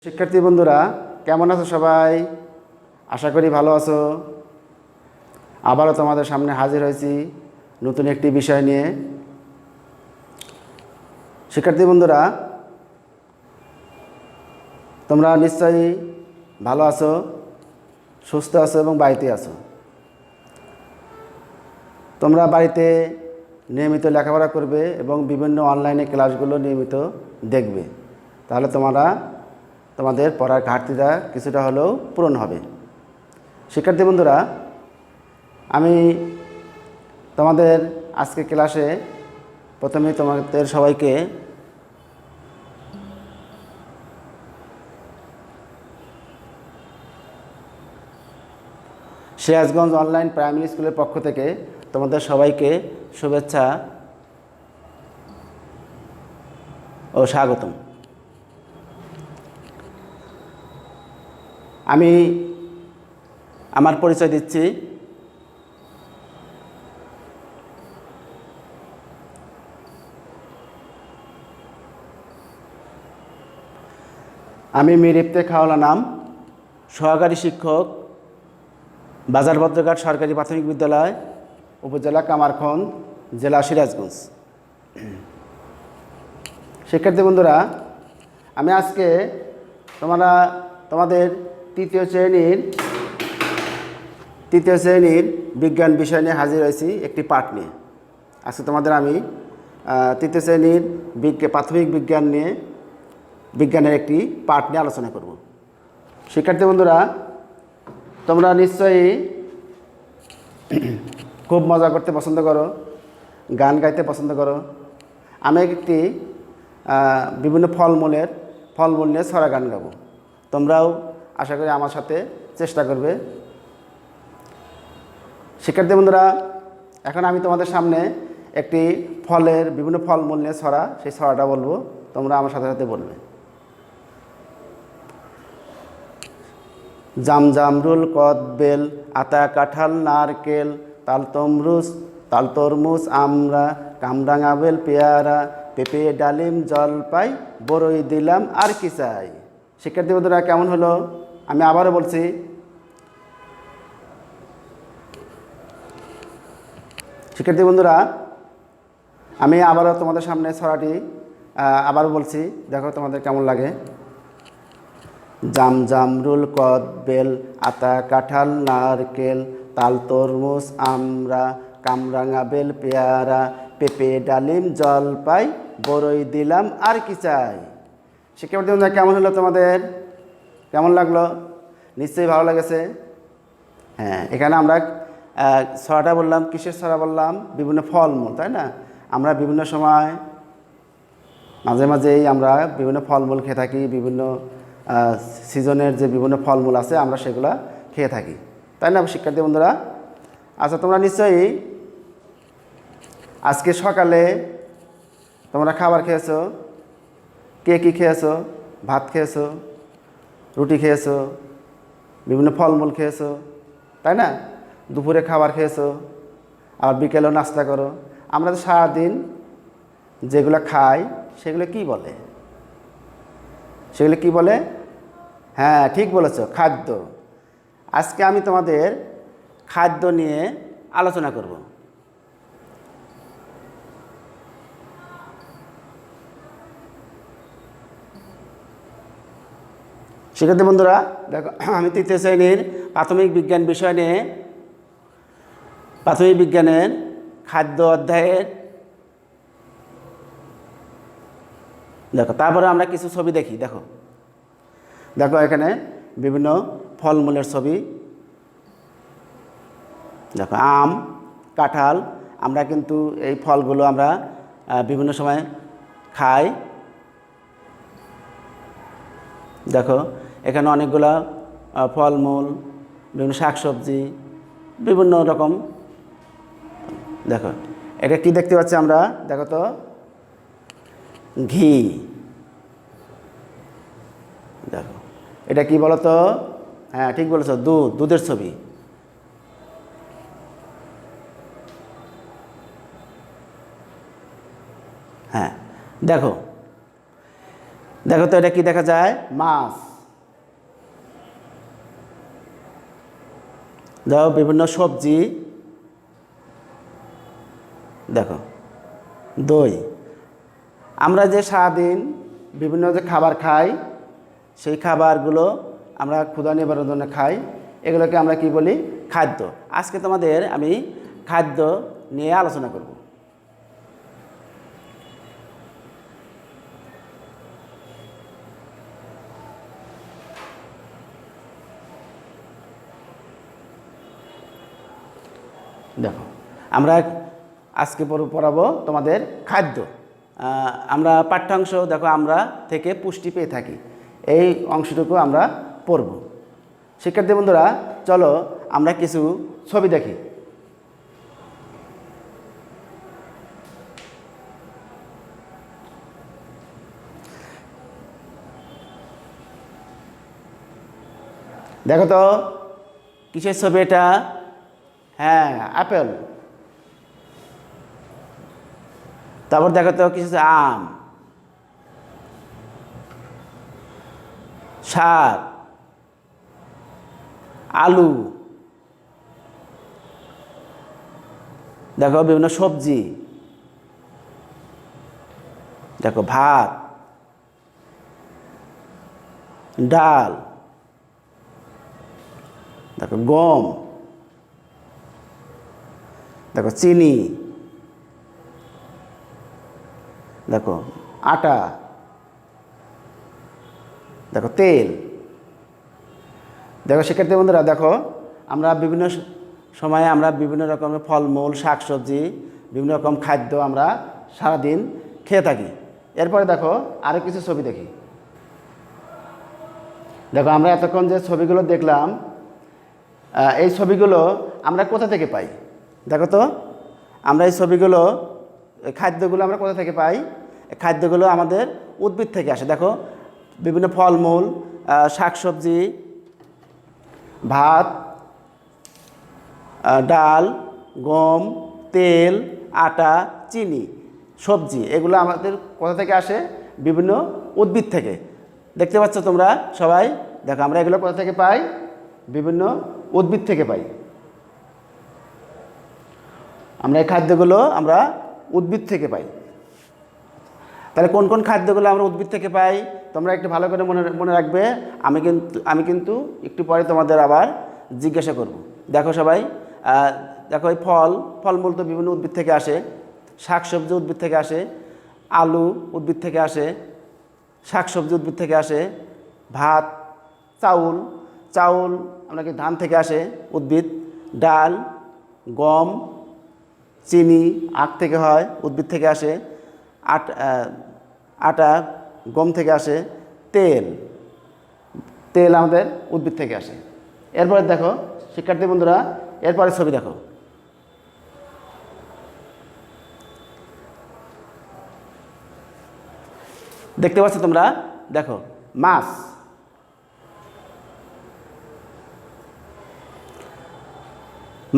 শিক্ষার্থী বন্ধুরা কেমন আছো সবাই? আশা করি ভালো আছো। আবারও তোমাদের সামনে হাজির হয়েছি নতুন একটি বিষয় নিয়ে। শিক্ষার্থী বন্ধুরা তোমরা নিশ্চয়ই ভালো আছো, সুস্থ আছো এবং বাড়িতে আছো। তোমরা বাড়িতে নিয়মিত লেখাপড়া করবে এবং বিভিন্ন অনলাইনে ক্লাসগুলো নিয়মিত দেখবে, তাহলে তোমাদের পড়ার ঘাটতিটা কিছুটা হলেও পূরণ হবে। শিক্ষার্থী বন্ধুরা, আমি তোমাদের আজকে ক্লাসে প্রথমে তোমাদের সবাইকে সিরাজগঞ্জ অনলাইন প্রাইমারি স্কুলের পক্ষ থেকে তোমাদের সবাইকে শুভেচ্ছা ও স্বাগতম। আমি আমার পরিচয় দিচ্ছি। আমি মীর ইফতেখার নাম, সহকারী শিক্ষক, বাজার ভদ্রঘাট সরকারি প্রাথমিক বিদ্যালয়, উপজেলা কামারখন্দ, জেলা সিরাজগঞ্জ। শিক্ষার্থী বন্ধুরা, আমি আজকে তোমাদের তৃতীয় শ্রেণীর বিজ্ঞান বিষয় নিয়ে হাজির হয়েছি একটি পাঠ নিয়ে। আজকে তোমাদের আমি তৃতীয় শ্রেণীর প্রাথমিক বিজ্ঞানের একটি পাঠ নিয়ে আলোচনা করব। শিক্ষার্থী বন্ধুরা, তোমরা নিশ্চয়ই খুব মজা করতে পছন্দ করো, গান গাইতে পছন্দ করো। আমি একটি বিভিন্ন ফলমূল নিয়ে ছড়া গান গাবো। তোমরাও আশা করি আমার সাথে চেষ্টা করবে। শিক্ষার্থী বন্ধুরা, এখন আমি তোমাদের সামনে একটি বিভিন্ন ফলমূল নিয়ে সেই ছড়াটা বলবো, তোমরা আমার সাথে সাথে বলবে। জাম জামরুল কদবেল আতা কাঁঠাল নারকেল তাল তরমুজ আমড়া কামরাঙা বেল পেয়ারা পেঁপে ডালিম জলপাই বড়ই দিলাম আর কি চাই। শিক্ষার্থী বন্ধুরা, কেমন হলো? আমি আবারও বলছি। শিক্ষার্থী বন্ধুরা, আমি আবারও তোমাদের সামনে ছড়াটি আবারও বলছি, দেখো তোমাদের কেমন লাগে। জাম জামরুল কদবেল আতা কাঁঠাল নারকেল তাল তরমুজ আমড়া কামরাঙা বেল পেয়ারা পেঁপে ডালিম জলপাই বড়ই দিলাম আর কি চাই। শিক্ষার্থী বন্ধুরা, কেমন হলো? তোমাদের কেমন লাগলো? নিশ্চয়ই ভালো লেগেছে। হ্যাঁ, এখানে আমরা ছড়াটা বললাম, কিসের ছড়া বললাম? বিভিন্ন ফলমূল, তাই না? আমরা বিভিন্ন সময় মাঝে মাঝেই আমরা বিভিন্ন ফলমূল খেয়ে থাকি। বিভিন্ন সিজনের যে বিভিন্ন ফলমূল আছে আমরা সেগুলো খেয়ে থাকি, তাই না শিক্ষার্থী বন্ধুরা? আচ্ছা, তোমরা নিশ্চয়ই আজকে সকালে তোমরা খাবার খেয়েছো। কে কী খেয়েছো? ভাত খেয়েছো, রুটি খেয়েছো, বিভিন্ন ফলমূল খেয়েছো, তাই না? দুপুরে খাবার খেয়েছো, আবার বিকেলেও নাস্তা করো। আমরা তো সারাদিন যেগুলো খাই সেগুলো কি বলে? হ্যাঁ, ঠিক বলেছো, খাদ্য। আজকে আমি তোমাদের খাদ্য নিয়ে আলোচনা করব। শিক্ষার্থী বন্ধুরা, দেখো, আমি তৃতীয় শ্রেণীর প্রাথমিক বিজ্ঞানের খাদ্য অধ্যায়ের দেখো, তারপরে আমরা কিছু ছবি দেখি। দেখো এখানে বিভিন্ন ফলমূলের ছবি। দেখো, আম, কাঁঠাল। আমরা কিন্তু এই ফলগুলো আমরা বিভিন্ন সময় খাই। দেখো, এখানে অনেকগুলো ফলমূল, বিভিন্ন শাকসবজি, বিভিন্ন রকম। দেখো, এটা কি দেখতে পাচ্ছি আমরা? দেখো তো, ঘি। দেখো, এটা কি বলো তো? হ্যাঁ, ঠিক বলেছো, দুধের ছবি। হ্যাঁ, দেখো তো, এটা কি দেখা যায়? মাছ। দেখো বিভিন্ন সবজি, দেখো দই। আমরা যে সারাদিন বিভিন্ন যে খাবার খাই, সেই খাবারগুলো আমরা ক্ষুধা নিবারণের জন্য খাই, এগুলোকে আমরা কি বলি? খাদ্য। আজকে তোমাদের আমি খাদ্য নিয়ে আলোচনা করব। দেখো আমরা আজকে পড়াবো তোমাদের খাদ্য। আমরা পাঠ্যাংশ দেখো আমরা থেকে পুষ্টি পেয়ে থাকি, এই অংশটুকু আমরা পড়ব। শিক্ষার্থী বন্ধুরা, চলো আমরা কিছু ছবি দেখি। দেখো তো কিসের ছবি এটা? হ্যাঁ, আপেল। তারপর দেখো তো কিছু আম, শাক, আলু, দেখো বিভিন্ন সবজি, দেখো ভাত, ডাল, দেখো গম, দেখো চিনি, দেখো আটা, দেখো তেল। দেখো শিক্ষার্থী বন্ধুরা, দেখো আমরা বিভিন্ন সময়ে আমরা বিভিন্ন রকমের ফলমূল, শাকসবজি, বিভিন্ন রকম খাদ্য আমরা সারাদিন খেয়ে থাকি। এরপরে দেখো আরও কিছু ছবি দেখি। দেখো আমরা এতক্ষণ যে ছবিগুলো দেখলাম, এই ছবিগুলো আমরা কোথা থেকে পাই? দেখো তো আমরা এই ছবিগুলো, খাদ্যগুলো আমরা কোথা থেকে পাই? খাদ্যগুলো আমাদের উদ্ভিদ থেকে আসে। দেখো বিভিন্ন ফলমূল, শাকসবজি, ভাত, ডাল, গম, তেল, আটা, চিনি, সবজি, এগুলো আমাদের কোথা থেকে আসে? বিভিন্ন উদ্ভিদ থেকে। দেখতে পাচ্ছ তোমরা সবাই? দেখো আমরা এগুলো কোথা থেকে পাই? বিভিন্ন উদ্ভিদ থেকে পাই। আমরা এই খাদ্যগুলো আমরা উদ্ভিদ থেকে পাই। তাহলে কোন কোন খাদ্যগুলো আমরা উদ্ভিদ থেকে পাই তোমরা একটু ভালো করে মনে রাখবে। আমি কিন্তু একটু পরে তোমাদের আবার জিজ্ঞাসা করব। দেখো সবাই, দেখো এই ফলমূল তো বিভিন্ন উদ্ভিদ থেকে আসে, শাকসবজি উদ্ভিদ থেকে আসে, আলু উদ্ভিদ থেকে আসে, শাকসবজি উদ্ভিদ থেকে আসে, ভাত, চাউল আমরা কি ধান থেকে আসে উদ্ভিদ, ডাল, গম, চিনি আখ থেকে হয়, উদ্ভিদ থেকে আসে, আটা গম থেকে আসে, তেল আমাদের উদ্ভিদ থেকে আসে। এরপরে দেখো শিক্ষার্থী বন্ধুরা, এরপরে ছবি দেখো। দেখতে পাচ্ছ তোমরা? দেখো মাছ,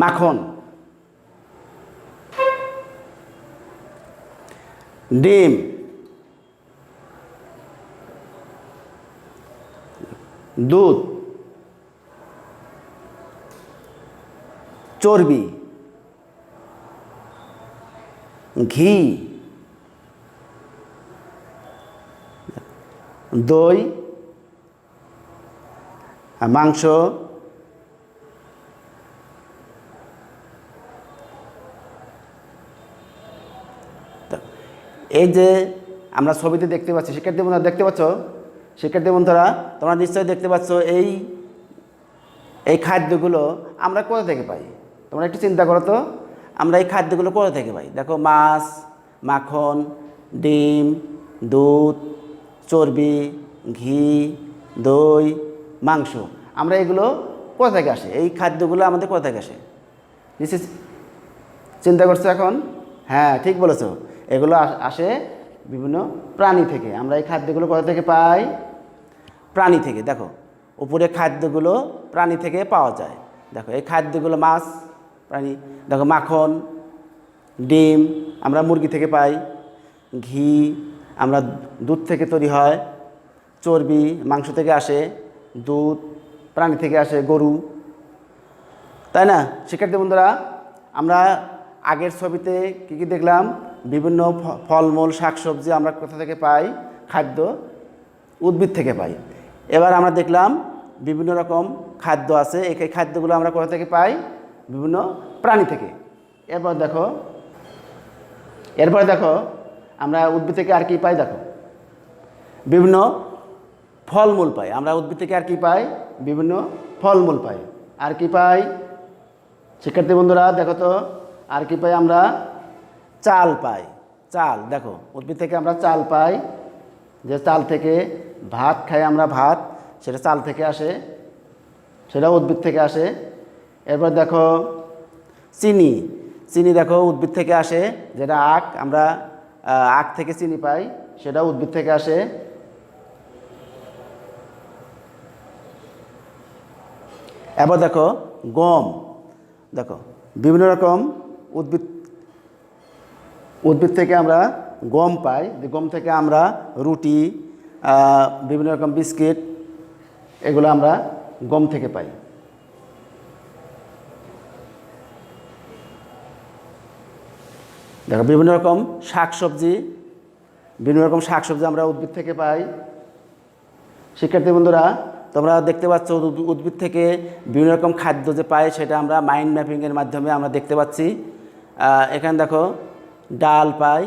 মাখন, ডিম, দুধ, চর্বি, ঘি, দই, মাংস, এই যে আমরা ছবিতে দেখতে পাচ্ছি, শিক্ষার্থী বন্ধুরা দেখতে পাচ্ছ? শিক্ষার্থী বন্ধুরা তোমরা নিশ্চয়ই দেখতে পাচ্ছ এই খাদ্যগুলো আমরা কোথা থেকে পাই? তোমরা একটু চিন্তা করো তো, আমরা এই খাদ্যগুলো কোথা থেকে পাই? দেখো মাছ, মাখন, ডিম, দুধ, চর্বি, ঘি, দই, মাংস, আমরা এগুলো কোথা থেকে আসে? এই খাদ্যগুলো আমাদের কোথা থেকে আসে? নিশ্চয় চিন্তা করছো এখন? হ্যাঁ, ঠিক বলেছো, এগুলো আসে বিভিন্ন প্রাণী থেকে। আমরা এই খাদ্যগুলো কোথা থেকে পাই? প্রাণী থেকে। দেখো উপরে খাদ্যগুলো প্রাণী থেকে পাওয়া যায়। দেখো এই খাদ্যগুলো মাছ, প্রাণী। দেখো মাখন, ডিম আমরা মুরগি থেকে পাই, ঘি আমরা দুধ থেকে তৈরি হয়, চর্বি মাংস থেকে আসে, দুধ প্রাণী থেকে আসে, গরু। তাই না শিক্ষার্থী বন্ধুরা? আমরা আগের ছবিতে কী কী দেখলাম? বিভিন্ন ফলমূল শাকসবজি আমরা কোথা থেকে পাই? খাদ্য উদ্ভিদ থেকে পাই। এবার আমরা দেখলাম বিভিন্ন রকম খাদ্য আছে, এই খাদ্যগুলো আমরা কোথা থেকে পাই? বিভিন্ন প্রাণী থেকে। এরপরে দেখো আমরা উদ্ভিদ থেকে আর কি পাই? দেখো বিভিন্ন ফলমূল পাই। আমরা উদ্ভিদ থেকে আর কি পাই? বিভিন্ন ফলমূল পাই। আর কি পাই শিক্ষার্থী বন্ধুরা? দেখো তো আর কি পাই? আমরা চাল পাই। চাল, দেখো উদ্ভিদ থেকে আমরা চাল পাই, যে চাল থেকে ভাত খাই আমরা, ভাত সেটা চাল থেকে আসে, সেটা উদ্ভিদ থেকে আসে। এরপর দেখো চিনি, চিনি দেখো উদ্ভিদ থেকে আসে, যেটা আখ, আমরা আখ থেকে চিনি পাই, সেটা উদ্ভিদ থেকে আসে। এবার দেখো গম, দেখো বিভিন্ন রকম উদ্ভিদ থেকে আমরা গম পাই, যে গম থেকে আমরা রুটি, বিভিন্ন রকম বিস্কিট, এগুলো আমরা গম থেকে পাই। দেখো বিভিন্ন রকম শাকসবজি আমরা উদ্ভিদ থেকে পাই। শিক্ষার্থী বন্ধুরা তোমরা দেখতে পাচ্ছ উদ্ভিদ থেকে বিভিন্ন রকম খাদ্য যে পাই, সেটা আমরা মাইন্ড ম্যাপিংয়ের মাধ্যমে আমরা দেখতে পাচ্ছি। এখানে দেখো ডাল পাই,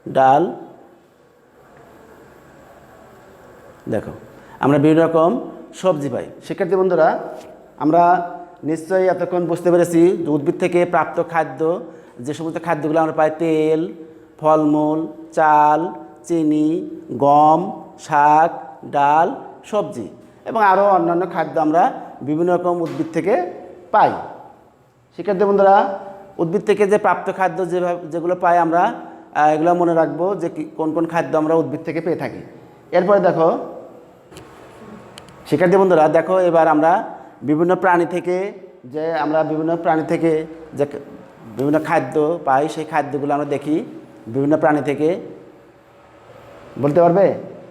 ডাল, দেখো আমরা বিভিন্ন রকম সবজি পাই। শিক্ষার্থী বন্ধুরা আমরা নিশ্চয়ই এতক্ষণ বুঝতে পেরেছি যে উদ্ভিদ থেকে প্রাপ্ত খাদ্য, যে সমস্ত খাদ্যগুলো আমরা পাই, তেল, ফলমূল, চাল, চিনি, গম, শাক, ডাল, সবজি এবং আরও অন্যান্য খাদ্য আমরা বিভিন্ন রকম উদ্ভিদ থেকে পাই। শিক্ষার্থী বন্ধুরা উদ্ভিদ থেকে যে প্রাপ্ত খাদ্য যেগুলো পাই আমরা, এগুলো মনে রাখবো যে কোন কোন খাদ্য আমরা উদ্ভিদ থেকে পেয়ে থাকি। এরপরে দেখো শিক্ষার্থী বন্ধুরা দেখো এবার আমরা বিভিন্ন প্রাণী থেকে যে বিভিন্ন খাদ্য পাই, সেই খাদ্যগুলো আমরা দেখি। বিভিন্ন প্রাণী থেকে বলতে পারবে?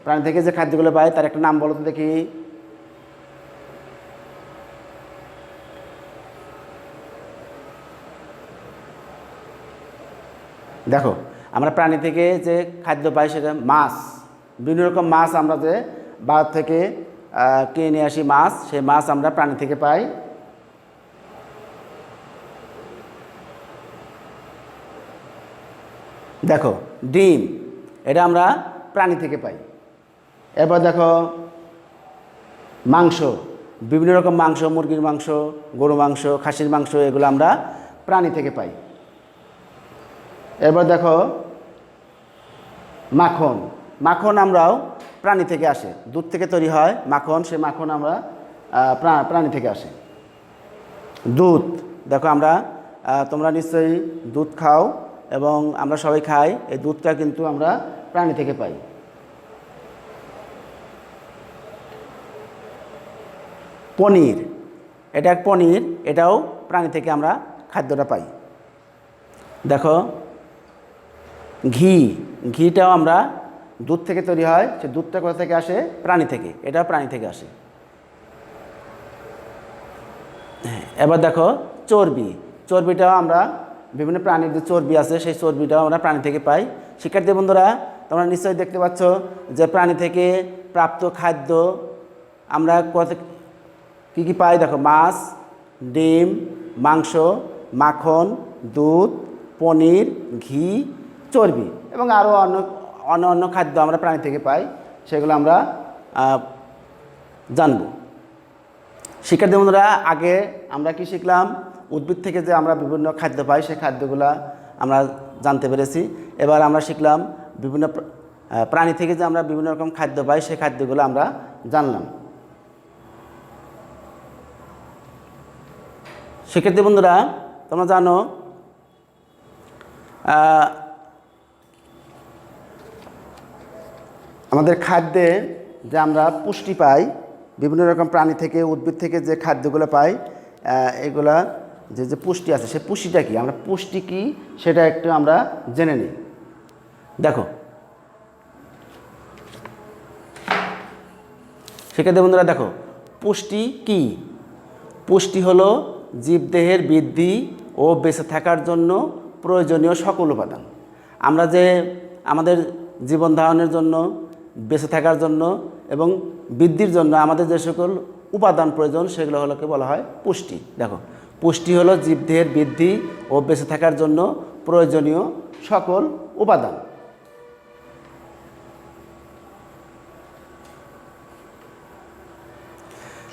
প্রাণী থেকে যে খাদ্যগুলো পাই তার একটা নাম বলো তো দেখি। দেখো আমরা প্রাণী থেকে যে খাদ্য পাই সেটা মাছ, বিভিন্ন রকম মাছ আমরা যে বাজার থেকে কিনে নিয়ে আসি মাছ, সেই মাছ আমরা প্রাণী থেকে পাই। দেখো ডিম, এটা আমরা প্রাণী থেকে পাই। এরপর দেখো মাংস, বিভিন্ন রকম মাংস, মুরগির মাংস, গরু মাংস, খাসির মাংস, এগুলো আমরা প্রাণী থেকে পাই। এরপর দেখো মাখন, মাখন আমরাও প্রাণী থেকে আসে, দুধ থেকে তৈরি হয় মাখন, সে মাখন আমরা প্রাণী থেকে আসে। দুধ, দেখো আমরা তোমরা নিশ্চয়ই দুধ খাও এবং আমরা সবাই খাই, এই দুধটা কিন্তু আমরা প্রাণী থেকে পাই। পনির, এটা পনির, এটাও প্রাণী থেকে আমরা খাদ্যটা পাই। দেখো ঘি, ঘিটাও আমরা দুধ থেকে তৈরি হয়, সে দুধটা কোথা থেকে আসে? প্রাণী থেকে, এটাও প্রাণী থেকে আসে। হ্যাঁ, এবার দেখো চর্বি, চর্বিটাও আমরা বিভিন্ন প্রাণীর যে চর্বি আছে সেই চর্বিটাও আমরা প্রাণী থেকে পাই। শিক্ষার্থী বন্ধুরা তোমরা নিশ্চয়ই দেখতে পাচ্ছ যে প্রাণী থেকে প্রাপ্ত খাদ্য আমরা কী কী পাই? দেখো মাছ, ডিম, মাংস, মাখন, দুধ, পনির, ঘি, চর্বি এবং আরও অন্য খাদ্য আমরা প্রাণী থেকে পাই, সেগুলো আমরা জানব। শিক্ষার্থী বন্ধুরা আগে আমরা কি শিখলাম? উদ্ভিদ থেকে যে আমরা বিভিন্ন খাদ্য পাই সেই খাদ্যগুলো আমরা জানতে পেরেছি। এবার আমরা শিখলাম বিভিন্ন প্রাণী থেকে যে আমরা বিভিন্ন রকম খাদ্য পাই সেই খাদ্যগুলো আমরা জানলাম। শিক্ষার্থী বন্ধুরা তোমরা জানো আমাদের খাদ্যে যে আমরা পুষ্টি পাই, বিভিন্ন রকম প্রাণী থেকে, উদ্ভিদ থেকে যে খাদ্যগুলো পাই, এগুলা যে পুষ্টি আছে সেই পুষ্টিটা কি, আমরা পুষ্টি কি সেটা একটু আমরা জেনে নিই। দেখো শিক্ষার্থী বন্ধুরা দেখো পুষ্টি কি? পুষ্টি হলো জীবদেহের বৃদ্ধি ও বেঁচে থাকার জন্য প্রয়োজনীয় সকল উপাদান। আমরা যে আমাদের জীবন ধারণের জন্য, বেঁচে থাকার জন্য এবং বৃদ্ধির জন্য আমাদের যে সকল উপাদান প্রয়োজন সেগুলো হলোকে বলা হয় পুষ্টি। দেখো, পুষ্টি হলো জীবদেহের বৃদ্ধি ও বেঁচে থাকার জন্য প্রয়োজনীয় সকল উপাদান।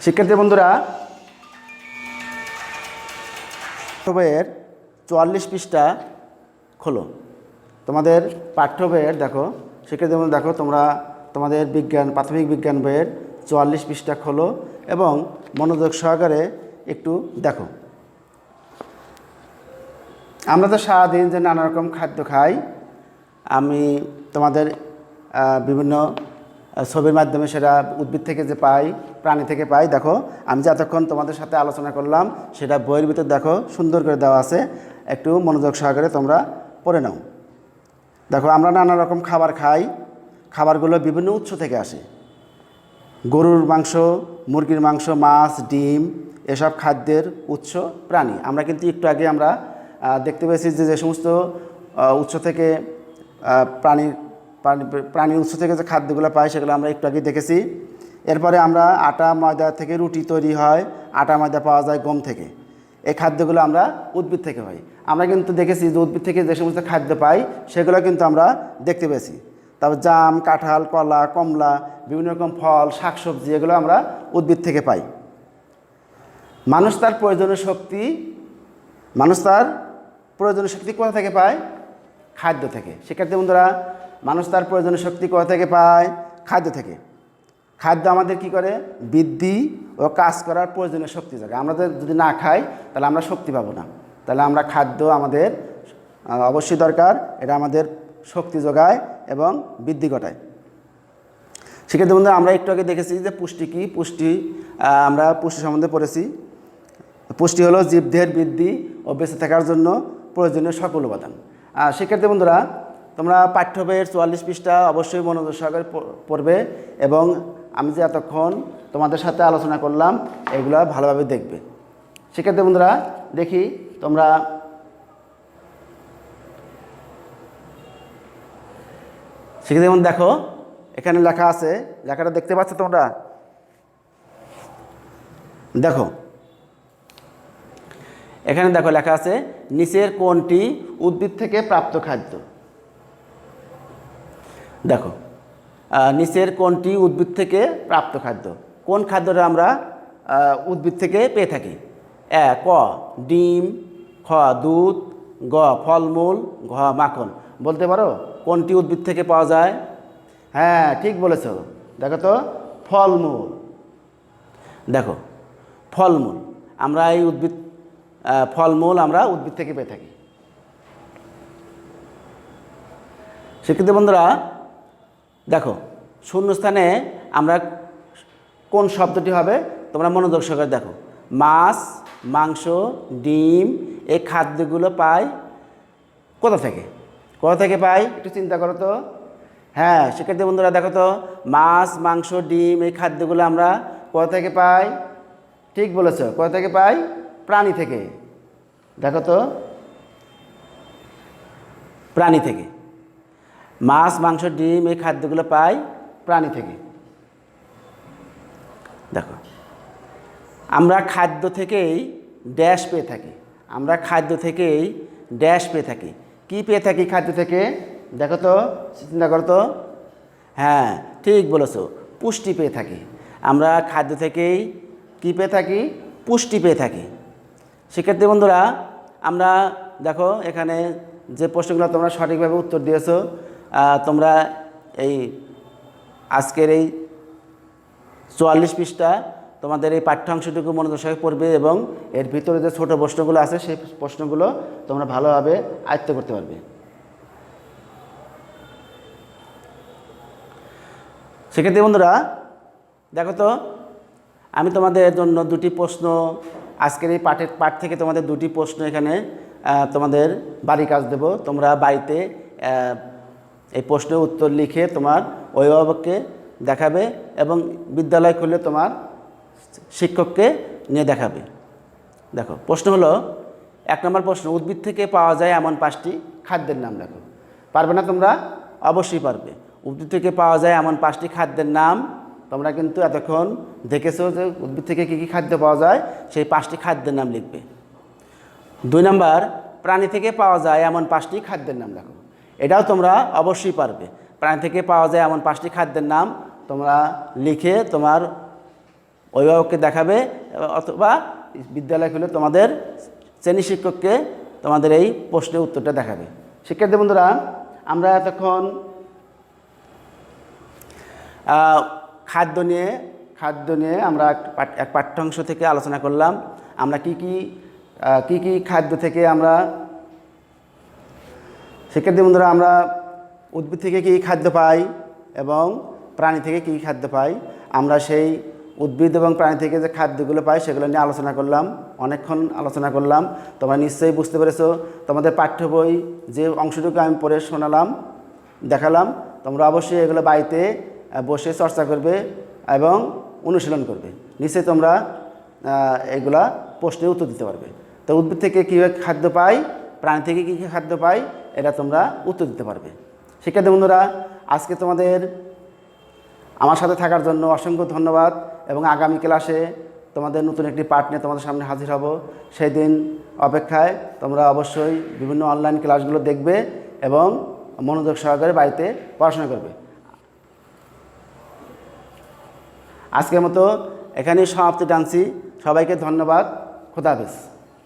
শিক্ষার্থী বন্ধুরা, পাঠ্য বইয়ের 44 পৃষ্ঠা খোলো। তোমাদের পাঠ্য বইয়ের দেখো, শিক্ষার্থী বন্ধু দেখো, তোমরা তোমাদের প্রাথমিক বিজ্ঞান বইয়ের 44 পৃষ্ঠা খোলো এবং মনোযোগ সহকারে একটু দেখো। আমরা তো সারাদিন যে নানা রকম খাদ্য খাই, আমি তোমাদের বিভিন্ন ছবির মাধ্যমে সেটা উদ্ভিদ থেকে যে পাই, প্রাণী থেকে পাই। দেখো, আমি যে এতক্ষণ তোমাদের সাথে আলোচনা করলাম সেটা বইয়ের ভিতর দেখো সুন্দর করে দেওয়া আছে, একটু মনোযোগ সহকারে তোমরা পড়ে নাও। দেখো, আমরা নানা রকম খাবার খাই, খাবারগুলো বিভিন্ন উৎস থেকে আসে। গরুর মাংস, মুরগির মাংস, মাছ, ডিম এসব খাদ্যের উৎস প্রাণী। আমরা কিন্তু একটু আগে আমরা দেখতে পেয়েছি যে সমস্ত উৎস থেকে প্রাণীর উৎস থেকে যে খাদ্যগুলো পাই সেগুলো আমরা একটু আগে দেখেছি। এরপরে আমরা আটা ময়দা থেকে রুটি তৈরি হয়, আটা ময়দা পাওয়া যায় গম থেকে। এই খাদ্যগুলো আমরা উদ্ভিদ থেকে পাই। আমরা কিন্তু দেখেছি যে উদ্ভিদ থেকে যে সমস্ত খাদ্য পাই সেগুলো কিন্তু আমরা দেখতে পেয়েছি। তারপর জাম, কাঁঠাল, কলা, কমলা, বিভিন্ন রকম ফল, শাকসবজি এগুলো আমরা উদ্ভিদ থেকে পাই। মানুষ তার প্রয়োজনীয় শক্তি কোথা থেকে পায়? খাদ্য থেকে। শিক্ষার্থী বন্ধুরা, মানুষ তার প্রয়োজনীয় শক্তি কোথা থেকে পায়? খাদ্য থেকে। খাদ্য আমাদের কি করে? বৃদ্ধি ও কাজ করার প্রয়োজনীয় শক্তি যোগায়। আমরা যদি না খাই তাহলে আমরা শক্তি পাবো না। তাহলে আমরা খাদ্য আমাদের অবশ্যই দরকার, এটা আমাদের শক্তি যোগায় এবং বৃদ্ধি ঘটায়। শিক্ষার্থী বন্ধুরা, আমরা একটু আগে দেখেছি যে পুষ্টি কী। আমরা পুষ্টি সম্বন্ধে পড়েছি। পুষ্টি হলো জীবদেহের বৃদ্ধি ও বেঁচে থাকার জন্য প্রয়োজনীয় সকল উপাদান। শিক্ষার্থী বন্ধুরা, তোমরা পাঠ্য বইয়ের 44 পৃষ্ঠা অবশ্যই মনোযোগ সহকারে পড়বে এবং আমি যে এতক্ষণ তোমাদের সাথে আলোচনা করলাম এগুলো ভালোভাবে দেখবে। শিক্ষার্থী বন্ধুরা, দেখি তোমরা শিক্ষার্থী বন্ধু দেখো, এখানে লেখা আছে, লেখাটা দেখতে পাচ্ছ তোমরা? দেখো, এখানে দেখো লেখা আছে নিচের কোনটি উদ্ভিদ থেকে প্রাপ্ত খাদ্য? দেখো, নিচের কোনটি উদ্ভিদ থেকে প্রাপ্ত খাদ্য? কোন খাদ্যটা আমরা উদ্ভিদ থেকে পেয়ে থাকি? ক ডিম, খ দুধ, গ ফলমূল, ঘ মাখন। বলতে পারো কোনটি উদ্ভিদ থেকে পাওয়া যায়? হ্যাঁ, ঠিক বলেছ। দেখো তো, ফলমূল। দেখো, ফলমূল আমরা ফলমূল আমরা উদ্ভিদ থেকে পেয়ে থাকি। শিক্ষিত বন্ধুরা দেখো, শূন্যস্থানে আমরা কোন শব্দটি হবে তোমরা মনোযোগ সহকারে দেখো। মাছ, মাংস, ডিম এই খাদ্যগুলো পাই কোথা থেকে? পাই একটু চিন্তা করো তো। হ্যাঁ শিক্ষার্থী বন্ধুরা, দেখো তো, মাছ, মাংস, ডিম এই খাদ্যগুলো আমরা কোথা থেকে পাই? ঠিক বলেছ, কোথা থেকে পাই? প্রাণী থেকে। দেখো তো, প্রাণী থেকে। মাছ, মাংস, ডিম এই খাদ্যগুলো পাই প্রাণী থেকে। দেখো, আমরা খাদ্য থেকেই ড্যাশ পেয়ে থাকি। কি পেয়ে থাকি খাদ্য থেকে? দেখো তো, চিন্তা করো তো। হ্যাঁ ঠিক বলেছো, পুষ্টি পেয়ে থাকি। আমরা খাদ্য থেকেই কি পেয়ে থাকি? পুষ্টি পেয়ে থাকি। শিক্ষার্থী বন্ধুরা, আমরা দেখো এখানে যে প্রশ্নগুলো তোমরা সঠিকভাবে উত্তর দিয়েছো, তোমরা এই আজকের এই 44 পৃষ্ঠা তোমাদের এই পাঠ্যাংশটুকু মনোযোগ সহকারে পড়বে এবং এর ভিতরে যে ছোট প্রশ্নগুলো আছে সেই প্রশ্নগুলো তোমরা ভালোভাবে আয়ত্ত করতে পারবে। শিক্ষার্থী বন্ধুরা দেখো তো, আমি তোমাদের জন্য দুটি প্রশ্ন আজকের এই পাঠ থেকে তোমাদের দুটি প্রশ্ন এখানে তোমাদের বাড়ি কাজ দেব। তোমরা বাড়িতে এই প্রশ্নের উত্তর লিখে তোমার অভিভাবককে দেখাবে এবং বিদ্যালয় খুললে তোমার শিক্ষককে নিয়ে দেখাবে। দেখো প্রশ্ন হলো 1 নম্বর প্রশ্ন, উদ্ভিদ থেকে পাওয়া যায় এমন 5টি খাদ্যের নাম লেখো। পারবে না তোমরা? অবশ্যই পারবে। উদ্ভিদ থেকে পাওয়া যায় এমন 5টি খাদ্যের নাম তোমরা কিন্তু এতক্ষণ দেখেছো যে উদ্ভিদ থেকে কী কী খাদ্য পাওয়া যায়, সেই 5টি খাদ্যের নাম লিখবে। 2 নম্বর, প্রাণী থেকে পাওয়া যায় এমন 5টি খাদ্যের নাম লেখো। এটাও তোমরা অবশ্যই পারবে। প্রাণী থেকে পাওয়া যায় এমন 5টি খাদ্যের নাম তোমরা লিখে তোমার অভিভাবককে দেখাবে, অথবা বিদ্যালয় খুলে তোমাদের শ্রেণী শিক্ষককে তোমাদের এই প্রশ্নের উত্তরটা দেখাবে। শিক্ষার্থী বন্ধুরা, আমরা এতক্ষণ খাদ্য নিয়ে আমরা এক পাঠ্যাংশ থেকে আলোচনা করলাম। আমরা কি কি খাদ্য থেকে আমরা, শিক্ষার্থী বন্ধুরা, আমরা উদ্ভিদ থেকে কী খাদ্য পাই এবং প্রাণী থেকে কী খাদ্য পাই, আমরা সেই উদ্ভিদ এবং প্রাণী থেকে যে খাদ্যগুলো পাই সেগুলো নিয়ে আলোচনা করলাম, অনেকক্ষণ আলোচনা করলাম। তোমরা নিশ্চয়ই বুঝতে পেরেছো। তোমাদের পাঠ্য বই যে অংশটুকু আমি পড়ে শোনালাম, দেখালাম, তোমরা অবশ্যই এগুলো বাড়িতে বসে চর্চা করবে এবং অনুশীলন করবে। নিশ্চয়ই তোমরা এগুলা প্রশ্নের উত্তর দিতে পারবে। তো উদ্ভিদ থেকে কীভাবে খাদ্য পাই, প্রাণী থেকে কী কী খাদ্য পাই, এটা তোমরা উত্তর দিতে পারবে। শিক্ষার্থী বন্ধুরা, আজকে তোমাদের আমার সাথে থাকার জন্য অসংখ্য ধন্যবাদ, এবং আগামী ক্লাসে তোমাদের নতুন একটি পাঠ নিয়ে তোমাদের সামনে হাজির হব। সেই দিন অপেক্ষায় তোমরা অবশ্যই বিভিন্ন অনলাইন ক্লাসগুলো দেখবে এবং মনোযোগ সহকারে বাড়িতে পড়াশোনা করবে। আজকের মতো এখানেই সমাপ্তি টানছি। সবাইকে ধন্যবাদ। খোদা হাফেজ।